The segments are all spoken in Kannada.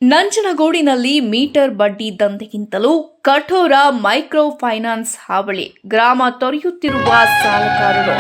ನಂಜನಗೂಡಿನಲ್ಲಿ ಮೀಟರ್ ಬಡ್ಡಿ ದಂಧೆಗಿಂತಲೂ ಕಠೋರ ಮೈಕ್ರೋ ಫೈನಾನ್ಸ್ ಹಾವಳಿ, ಗ್ರಾಮ ತೊರೆಯುತ್ತಿರುವ ಸಾಲಗಾರರು.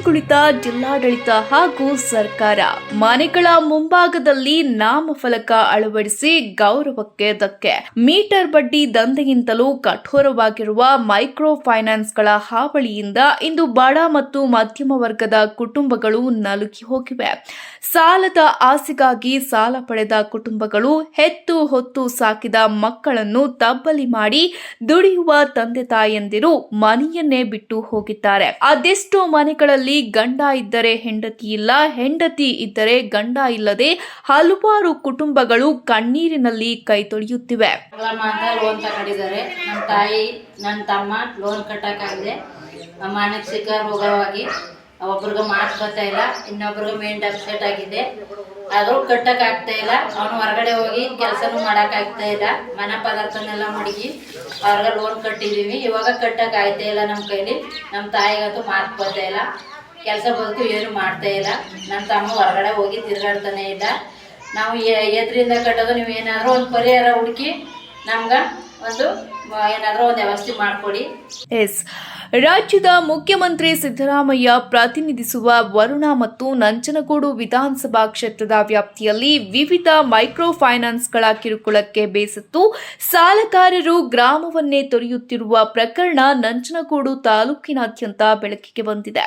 ಕುಳಿತ ಜಿಲ್ಲಾಡಳಿತ ಹಾಗೂ ಸರ್ಕಾರ ಮನೆಗಳ ಮುಂಭಾಗದಲ್ಲಿ ನಾಮಫಲಕ ಅಳವಡಿಸಿ ಗೌರವಕ್ಕೆ ಧಕ್ಕೆ. ಮೀಟರ್ ಬಡ್ಡಿ ದಂಧೆಗಿಂತಲೂ ಕಠೋರವಾಗಿರುವ ಮೈಕ್ರೋ ಫೈನಾನ್ಸ್ಗಳ ಹಾವಳಿಯಿಂದ ಇಂದು ಬಡ ಮತ್ತು ಮಧ್ಯಮ ವರ್ಗದ ಕುಟುಂಬಗಳು ನಲುಗಿ ಹೋಗಿವೆ. ಸಾಲದ ಆಸೆಗಾಗಿ ಸಾಲ ಪಡೆದ ಕುಟುಂಬಗಳು ಹೆತ್ತು ಹೊತ್ತು ಸಾಕಿದ ಮಕ್ಕಳನ್ನು ತಬ್ಬಲಿ ಮಾಡಿ ದುಡಿಯುವ ತಂದೆ ತಾಯಂದಿರು ಮನೆಯನ್ನೇ ಬಿಟ್ಟು ಹೋಗಿದ್ದಾರೆ. ಅದೆಷ್ಟೋ ಮನೆಗಳಲ್ಲಿ ಗಂಡ ಇದ್ದರೆ ಹೆಂಡತಿ ಇಲ್ಲ, ಹೆಂಡತಿ ಇದ್ದರೆ ಗಂಡ ಇಲ್ಲದೆ ಹಲವಾರು ಕುಟುಂಬಗಳು ಕಣ್ಣೀರಿನಲ್ಲಿ ಕೈ ತೊಳೆಯುತ್ತಿವೆ. ಲೋನ್ ತಗೊಂಡಿದ್ದಾರೆ. ನಮ್ಮ ತಾಯಿ ನನ್ನ ತಮ್ಮ ಲೋನ್ ಕಟ್ಟಕ್ಕಾಗಿದೆ. ಮಾನಸಿಕ ರೋಗವಾಗಿ ಒಬ್ರಿಗೆ ಮಾತು ಬರ್ತಾ ಇಲ್ಲ, ಇನ್ನೊಬ್ರಿಗೆ ಮೈಂಡ್ ಅಪ್ಸೆಟ್ ಆಗಿದೆ. ಆದ್ರೂ ಕಟ್ಟಕ್ ಆಗ್ತಾ ಇಲ್ಲ. ಅವನು ಹೊರಗಡೆ ಹೋಗಿ ಕೆಲಸನೂ ಮಾಡಕ್ ಆಗ್ತಾ ಇಲ್ಲ. ಮನೆ ಪದಾರ್ಥನೆಲ್ಲ ಮಡಗಿ ಅವ್ರಿಗೆ ಲೋನ್ ಕಟ್ಟಿದೀವಿ. ಇವಾಗ ಕಟ್ಟಕ್ ಆಯ್ತಾ ಇಲ್ಲ ನಮ್ಮ ಕೈಲಿ. ನಮ್ಮ ತಾಯಿಗಂತೂ ಮಾತು ಬರ್ತಾ ಇಲ್ಲ, ಕೆಲಸ ಬದುಕು ಏನು ಮಾಡ್ತಾ ಇಲ್ಲ. ನನ್ನ ತಮ್ಮ ಹೊರಗಡೆ ಹೋಗಿ ತಿರುಗಾಡ್ತಾನೆ ಇಲ್ಲ. ನಾವು ಎದ್ರಿಂದ ಕಟ್ಟೋದು, ನೀವು ಏನಾದರೂ ಒಂದು ಪರಿಹಾರ ಹುಡುಕಿ ನಮ್ಗೆ ಏನಾದರೂ ಒಂದು ವ್ಯವಸ್ಥೆ ಮಾಡಿಕೊಡಿ. ರಾಜ್ಯದ ಮುಖ್ಯಮಂತ್ರಿ ಸಿದ್ದರಾಮಯ್ಯ ಪ್ರತಿನಿಧಿಸುವ ವರುಣ ಮತ್ತು ನಂಜನಗೂಡು ವಿಧಾನಸಭಾ ಕ್ಷೇತ್ರದ ವ್ಯಾಪ್ತಿಯಲ್ಲಿ ವಿವಿಧ ಮೈಕ್ರೋ ಫೈನಾನ್ಸ್ಗಳ ಕಿರುಕುಳಕ್ಕೆ ಬೇಸತ್ತು ಸಾಲಗಾರರು ಗ್ರಾಮವನ್ನೇ ತೊರೆಯುತ್ತಿರುವ ಪ್ರಕರಣ ನಂಜನಗೂಡು ತಾಲೂಕಿನಾದ್ಯಂತ ಬೆಳಕಿಗೆ ಬಂದಿದೆ.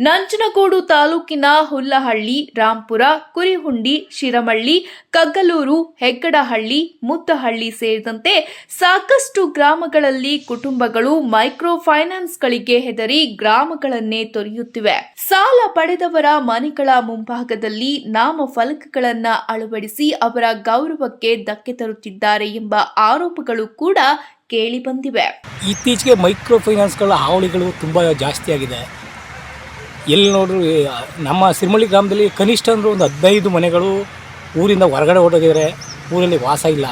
ನಂಜನಗೂಡು ತಾಲೂಕಿನ ಹುಲ್ಲಹಳ್ಳಿ, ರಾಂಪುರ, ಕುರಿಹುಂಡಿ, ಶಿರಮಳ್ಳಿ, ಕಗ್ಗಲೂರು, ಹೆಗ್ಗಡಹಳ್ಳಿ, ಮುದ್ದಹಳ್ಳಿ ಸೇರಿದಂತೆ ಸಾಕಷ್ಟು ಗ್ರಾಮಗಳಲ್ಲಿ ಕುಟುಂಬಗಳು ಮೈಕ್ರೋ ಫೈನಾನ್ಸ್ ಗಳಿಗೆ ಹೆದರಿ ಗ್ರಾಮಗಳನ್ನೇ ತೊರೆಯುತ್ತಿವೆ. ಸಾಲ ಪಡೆದವರ ಮನೆಗಳ ಮುಂಭಾಗದಲ್ಲಿ ನಾಮಫಲಕಗಳನ್ನ ಅಳವಡಿಸಿ ಅವರ ಗೌರವಕ್ಕೆ ಧಕ್ಕೆ ತರುತ್ತಿದ್ದಾರೆ ಎಂಬ ಆರೋಪಗಳು ಕೂಡ ಕೇಳಿ ಬಂದಿವೆ. ಇತ್ತೀಚೆಗೆ ಮೈಕ್ರೋ ಫೈನಾನ್ಸ್ಗಳ ಹಾವಳಿಗಳು ತುಂಬಾ ಜಾಸ್ತಿ ಆಗಿದೆ. ಎಲ್ಲಿ ನೋಡ್ರು ನಮ್ಮ ಸಿರಿಮಳ್ಳಿ ಗ್ರಾಮದಲ್ಲಿ ಕನಿಷ್ಠ ಅಂದ್ರೆ ಒಂದು 15 ಮನೆಗಳು ಊರಿಂದ ಹೊರಗಡೆ ಹೊರಟಿದ್ದಾರೆ. ಊರಲ್ಲಿ ವಾಸ ಇಲ್ಲ.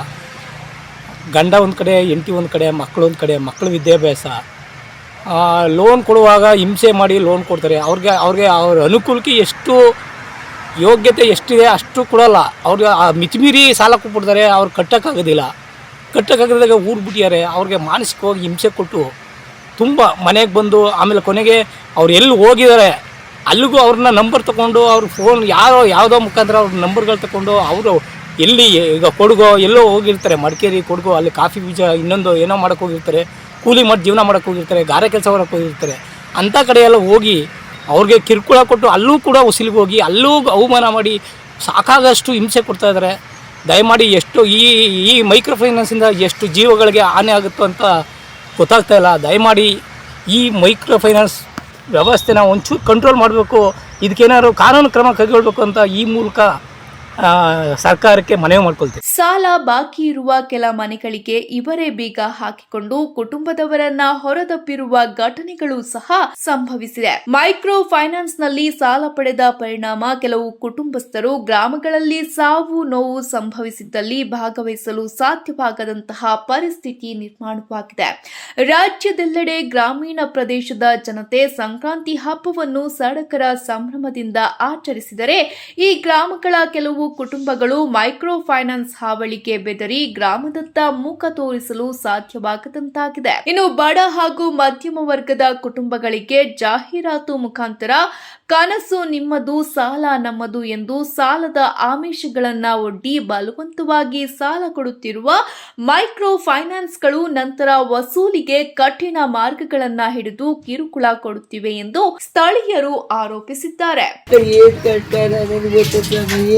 ಗಂಡ ಒಂದು ಕಡೆ, ಹೆಂಡತಿ ಒಂದು ಕಡೆ, ಮಕ್ಕಳು ಒಂದು ಕಡೆ. ಮಕ್ಕಳ ವಿದ್ಯಾಭ್ಯಾಸ, ಲೋನ್ ಕೊಡುವಾಗ ಹಿಂಸೆ ಮಾಡಿ ಲೋನ್ ಕೊಡ್ತಾರೆ. ಅವ್ರಿಗೆ ಅವ್ರ ಅನುಕೂಲಕ್ಕೆ ಎಷ್ಟು ಯೋಗ್ಯತೆ ಎಷ್ಟಿದೆ ಅಷ್ಟು ಕೊಡೋಲ್ಲ. ಅವ್ರಿಗೆ ಮಿತಿಮೀರಿ ಸಾಲ ಕೊಟ್ಬಿಡ್ತಾರೆ. ಅವ್ರು ಕಟ್ಟೋಕ್ಕಾಗೋದಿಲ್ಲ. ಕಟ್ಟೋಕ್ಕಾಗದಾಗ ಊರು ಬಿಟ್ಟಿದ್ದಾರೆ. ಅವ್ರಿಗೆ ಮಾನಸಿಕವಾಗಿ ಹಿಂಸೆ ಕೊಟ್ಟು ತುಂಬ ಮನೆಗೆ ಬಂದು ಆಮೇಲೆ ಕೊನೆಗೆ ಅವ್ರು ಎಲ್ಲಿ ಹೋಗಿದ್ದಾರೆ ಅಲ್ಲಿಗೂ ಅವ್ರನ್ನ ನಂಬರ್ ತೊಗೊಂಡು ಅವ್ರ ಫೋನ್ ಯಾವುದೋ ಮುಖಾಂತರ ಅವ್ರ ನಂಬರ್ಗಳು ತೊಗೊಂಡು ಅವರು ಎಲ್ಲಿ ಈಗ ಕೊಡಗೋ ಎಲ್ಲೋ ಹೋಗಿರ್ತಾರೆ, ಮಡಿಕೇರಿ, ಕೊಡಗೋ, ಅಲ್ಲಿ ಕಾಫಿ ಬೀಜ ಇನ್ನೊಂದು ಏನೋ ಮಾಡೋಕ್ಕೆ ಹೋಗಿರ್ತಾರೆ, ಕೂಲಿ ಮಾಡಿ ಜೀವನ ಮಾಡೋಕ್ಕೆ ಹೋಗಿರ್ತಾರೆ, ಗಾರೆ ಕೆಲಸ ಮಾಡೋಕ್ಕೆ ಹೋಗಿರ್ತಾರೆ. ಅಂಥ ಕಡೆ ಎಲ್ಲ ಹೋಗಿ ಅವ್ರಿಗೆ ಕಿರುಕುಳ ಕೊಟ್ಟು ಅಲ್ಲೂ ಕೂಡ ಉಸಿಲಿಗೆ ಹೋಗಿ ಅಲ್ಲೂ ಅವಮಾನ ಮಾಡಿ ಸಾಕಾಗಷ್ಟು ಹಿಂಸೆ ಕೊಡ್ತಾಯಿದ್ದಾರೆ. ದಯಮಾಡಿ ಎಷ್ಟು ಈ ಮೈಕ್ರೋ ಫೈನಾನ್ಸಿಂದ ಎಷ್ಟು ಜೀವಗಳಿಗೆ ಹಾನಿ ಆಗುತ್ತೋ ಅಂತ ಗೊತ್ತಾಗ್ತಾ ಇಲ್ಲ. ದಯಮಾಡಿ ಈ ಮೈಕ್ರೋ ಫೈನಾನ್ಸ್ ವ್ಯವಸ್ಥೆನ ಒಂಚೂರು ಕಂಟ್ರೋಲ್ ಮಾಡಬೇಕು. ಇದಕ್ಕೇನಾದ್ರು ಕಾನೂನು ಕ್ರಮ ಕೈಗೊಳ್ಳಬೇಕು ಅಂತ ಈ ಮೂಲಕ ಸರ್ಕಾರಕ್ಕೆ ಮನವಿ ಮಾಡ್ಕೊಳ್ತೀವಿ. ಸಾಲ ಬಾಕಿ ಇರುವ ಕೆಲ ಮನೆಗಳಿಗೆ ಇವರೇ ಬೀಗ ಹಾಕಿಕೊಂಡು ಕುಟುಂಬದವರನ್ನ ಹೊರದಬ್ಬಿರುವ ಘಟನೆಗಳು ಸಹ ಸಂಭವಿಸಿದೆ. ಮೈಕ್ರೋ ಫೈನಾನ್ಸ್ ನಲ್ಲಿ ಸಾಲ ಪಡೆದ ಪರಿಣಾಮ ಕೆಲವು ಕುಟುಂಬಸ್ಥರು ಗ್ರಾಮಗಳಲ್ಲಿ ಸಾವು ನೋವು ಸಂಭವಿಸಿದ್ದಲ್ಲಿ ಭಾಗವಹಿಸಲು ಸಾಧ್ಯವಾಗದಂತಹ ಪರಿಸ್ಥಿತಿ ನಿರ್ಮಾಣವಾಗಿದೆ. ರಾಜ್ಯದೆಲ್ಲೆಡೆ ಗ್ರಾಮೀಣ ಪ್ರದೇಶದ ಜನತೆ ಸಂಕ್ರಾಂತಿ ಹಬ್ಬವನ್ನು ಸಡಗರ ಸಂಭ್ರಮದಿಂದ ಆಚರಿಸಿದರೆ ಈ ಗ್ರಾಮಗಳ ಕೆಲವು ಕುಟುಂಬಗಳು ಮೈಕ್ರೋ ಫೈನಾನ್ಸ್ ಹಾವಳಿಗೆ ಬೆದರಿ ಗ್ರಾಮದತ್ತ ಮುಖ ತೋರಿಸಲು ಸಾಧ್ಯವಾಗದಂತಾಗಿದೆ. ಇನ್ನು ಬಡ ಹಾಗೂ ಮಧ್ಯಮ ವರ್ಗದ ಕುಟುಂಬಗಳಿಗೆ ಜಾಹೀರಾತು ಮುಖಾಂತರ ಕನಸು ನಿಮ್ಮದು, ಸಾಲ ನಮ್ಮದು ಎಂದು ಸಾಲದ ಆಮಿಷಗಳನ್ನ ಒಡ್ಡಿ ಬಲವಂತವಾಗಿ ಸಾಲ ಕೊಡುತ್ತಿರುವ ಮೈಕ್ರೋ ಫೈನಾನ್ಸ್ಗಳು ನಂತರ ವಸೂಲಿಗೆ ಕಠಿಣ ಮಾರ್ಗಗಳನ್ನ ಹಿಡಿದು ಕಿರುಕುಳ ಕೊಡುತ್ತಿವೆ ಎಂದು ಸ್ಥಳೀಯರು ಆರೋಪಿಸಿದ್ದಾರೆ.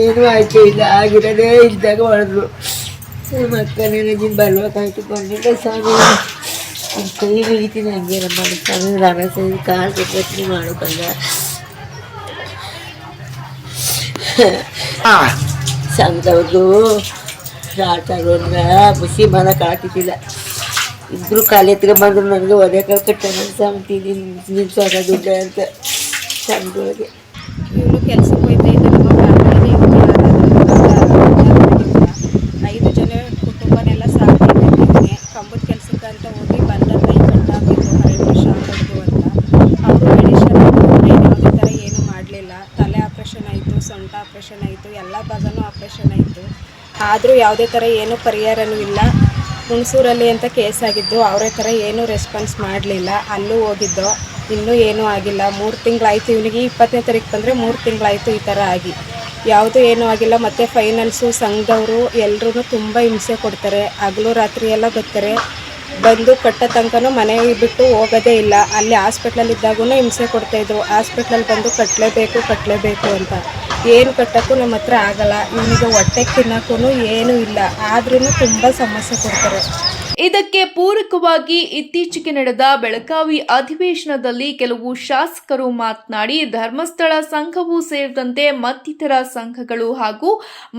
ಏನು ಆಯ್ಕೆ ಇಲ್ಲ, ಆಗಿರೋದೇ ಇದ್ದಾಗ ಮಾಡಿದ್ರು. ಮಕ್ಕಳೇನು ಬರ್ಬೇಕಾಯ್ತು, ಬಂದಿಲ್ಲ ಸ್ವಾಮಿ. ಕೈ ಹಿಡಿತೀನಿ ಹಂಗೆ ನಮ್ಮ ಸ್ವಾಮಿ. ರಮೇಶ ಕಾರ್ ಪ್ರಯತ್ನ ಮಾಡೋಕಲ್ಲ. ಸಂಘದವ್ರದ್ದು ಸ್ಟಾರ್ಟ್ ಆಗೋದ್ನ ಬಿಸಿ ಮಾಡೋಕೆ ಆಗ್ತಿದ್ದಿಲ್ಲ. ಇಬ್ಬರು ಕಾಲು ಎತ್ಕೊಂಡ್ಬಂದ್ರು. ನನಗೆ ಒದೆ ಕಟ್ಟೋಣ ಸಾಮತಿ ನಿಲ್ಸೋದ ದುಡ್ಡ ಅಂತ ಸಂಘದೊಳಗೆ ಇವನು ಕೆಲಸಕ್ಕೆ ಹೋಗ್ತಾ ಇದ್ದ ನಮ್ಮ ಫ್ಯಾಮಿಲಿನೇ ಇವನು 5 ಜನ ಕುಟುಂಬನೆಲ್ಲ ಸಾಕಿದ್ದಾನೆ. ಕಂಬದ ಕೆಲಸಕ್ಕೆ ಅಂತ ಹೋಗಿ ಬಂದ ಕೈ ಕಟ್ಟಾಗಿತ್ತು 2 ವರ್ಷ ಆಗೋದು ಅಂತ. ಅವರು ಮೆಡಿಷನ್ ಯಾವುದೇ ಥರ ಏನೂ ಮಾಡಲಿಲ್ಲ. ತಲೆ ಆಪ್ರೇಷನ್ ಆಯಿತು, ಸೊಂಟ ಆಪ್ರೇಷನ್ ಆಯಿತು, ಎಲ್ಲ ಭಾಗನೂ ಆಪ್ರೇಷನ್ ಆಯಿತು. ಆದರೂ ಯಾವುದೇ ಥರ ಏನೂ ಪರಿಹಾರನೂ ಇಲ್ಲ. ಹುಣಸೂರಲ್ಲಿ ಅಂತ ಕೇಸ್ ಆಗಿದ್ದು, ಅವರೇ ಥರ ಏನೂ ರೆಸ್ಪಾನ್ಸ್ ಮಾಡಲಿಲ್ಲ. ಅಲ್ಲೂ ಹೋಗಿದ್ದೋ, ಇನ್ನೂ ಏನೂ ಆಗಿಲ್ಲ. 3 ತಿಂಗಳಾಯಿತು. ಇವನಿಗೆ 20ನೇ ತಾರೀಕು ಬಂದರೆ 3 ತಿಂಗಳಾಯಿತು ಈ ಥರ ಆಗಿ. ಯಾವುದೂ ಏನೂ ಆಗಿಲ್ಲ. ಮತ್ತು ಫೈನಾನ್ಸು ಸಂಘದವರು ಎಲ್ಲರೂ ತುಂಬ ಹಿಂಸೆ ಕೊಡ್ತಾರೆ. ಹಗಲು ರಾತ್ರಿ ಎಲ್ಲ ಬರ್ತಾರೆ. ಬಂದು ಕಟ್ಟೋ ತನಕನೂ ಮನೆ ಬಿಟ್ಟು ಹೋಗೋದೇ ಇಲ್ಲ. ಅಲ್ಲಿ ಹಾಸ್ಪಿಟ್ಲಲ್ಲಿದ್ದಾಗೂ ಹಿಂಸೆ ಕೊಡ್ತಾಯಿದ್ರು. ಹಾಸ್ಪಿಟ್ಲಲ್ಲಿ ಬಂದು ಕಟ್ಟಲೇಬೇಕು ಅಂತ. ಏನು ಕಟ್ಟೋಕ್ಕೂ ನಮ್ಮ ಹತ್ರ ಆಗಲ್ಲ. ಇವನಿಗೆ ಹೊಟ್ಟೆಗೆ ತಿನ್ನೋಕ್ಕೂ ಏನೂ ಇಲ್ಲ. ಆದ್ರೂ ತುಂಬ ಸಮಸ್ಯೆ ಕೊಡ್ತಾರೆ. ಇದಕ್ಕೆ ಪೂರಕವಾಗಿ ಇತ್ತೀಚೆಗೆ ನಡೆದ ಬೆಳಗಾವಿ ಅಧಿವೇಶನದಲ್ಲಿ ಕೆಲವು ಶಾಸಕರು ಮಾತನಾಡಿ ಧರ್ಮಸ್ಥಳ ಸಂಘವೂ ಸೇರಿದಂತೆ ಮತ್ತಿತರ ಸಂಘಗಳು ಹಾಗೂ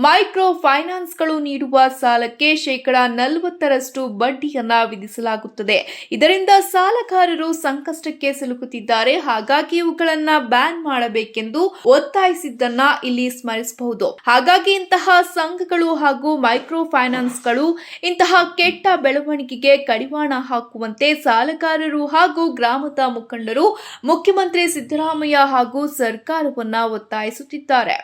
ಮೈಕ್ರೋ ಫೈನಾನ್ಸ್ಗಳು ನೀಡುವ ಸಾಲಕ್ಕೆ 40% ಬಡ್ಡಿಯನ್ನ ವಿಧಿಸಲಾಗುತ್ತದೆ. ಇದರಿಂದ ಸಾಲಗಾರರು ಸಂಕಷ್ಟಕ್ಕೆ ಸಿಲುಕುತ್ತಿದ್ದಾರೆ. ಹಾಗಾಗಿ ಇವುಗಳನ್ನ ಬ್ಯಾನ್ ಮಾಡಬೇಕೆಂದು ಒತ್ತಾಯಿಸಿದ್ದನ್ನ ಇಲ್ಲಿ ಸ್ಮರಿಸಬಹುದು. ಹಾಗಾಗಿ ಇಂತಹ ಸಂಘಗಳು ಹಾಗೂ ಮೈಕ್ರೋ ಫೈನಾನ್ಸ್ಗಳು ಇಂತಹ ಕೆಟ್ಟ ಬೆಳವಣಿಗೆಗೆ ಕಡಿವಾಣ ಹಾಕುವಂತೆ ಸಾಲಗಾರರು ಹಾಗೂ ಗ್ರಾಮದ ಮುಖಂಡರು ಮುಖ್ಯಮಂತ್ರಿ ಸಿದ್ದರಾಮಯ್ಯ ಹಾಗೂ ಸರ್ಕಾರವನ್ನ ಒತ್ತಾಯಿಸುತ್ತಿದ್ದಾರೆ.